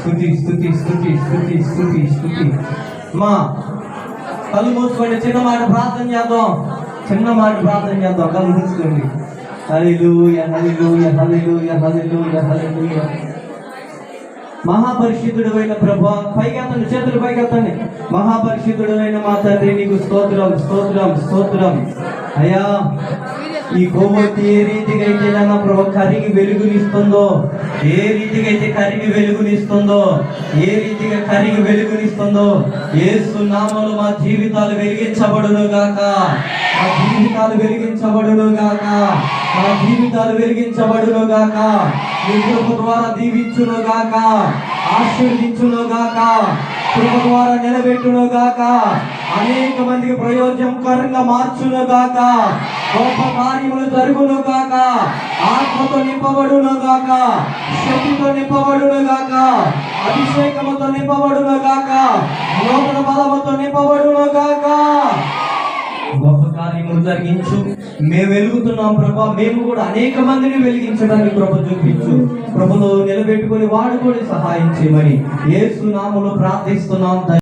స్తుతి స్తుతి స్తుతి స్తుతి స్తుతి స్తుతి. మా కళ్ళు మూసుకోండి, చిన్న మాట ప్రార్థన చేద్దాం. కళ్ళు మూసుకోండి. హల్లెలూయా హల్లెలూయా హల్లెలూయా హల్లెలూయా హల్లెలూయా. మహాపరిశుద్ధుడు అయిన ప్రభా, పైకెత్తండి, చేతులు పైకెత్తండి. మహాపరిశుద్ధుడు అయిన మా తండ్రి, నీకు స్తోత్రం స్తోత్రం స్తోత్రం. అయ్యా, ఈ కొవ్వొత్తి ఏ రీతిగా అయితే నా ప్రభు కరిగి వెలుగునిస్తుందో, ఏ రీతిగా అయితే కరిగి వెలుగునిస్తుందో, ఏ రీతిగా కరిగి వెలుగునిస్తుందో, యేసు నామములో మా జీవితాలు వెలిగించబడును గాక, మా జీవితాలు వెలిగించబడును గాక, మా జీవితాలు వెలిగించబడును గాక. నీ కృప ద్వారా దీవించును గాక, ఆశీర్వదించును గాక, కృప ద్వారా నిలబెట్టును గాక, అనేక మందికి ప్రయోజనకరంగా మార్చును గాక, గొప్ప కార్యములు జరుగును గాక, ఆత్మతో నింపబడును గాక, శక్తితో నింపబడును గాక, అభిషేకముతో నింపబడును గాక, నూతన బలముతో నింపబడును గాక. గొప్ప కార్యములు జరిగించు. మేము వెలుగుతున్నాం ప్రభా, మేము కూడా అనేక మందిని వెలిగించడానికి కృప చూపించు. ప్రభులో నిలబెట్టుకొని వాడుకొని సహాయం చేయమని యేసు నామములో ప్రార్థిస్తున్నాం.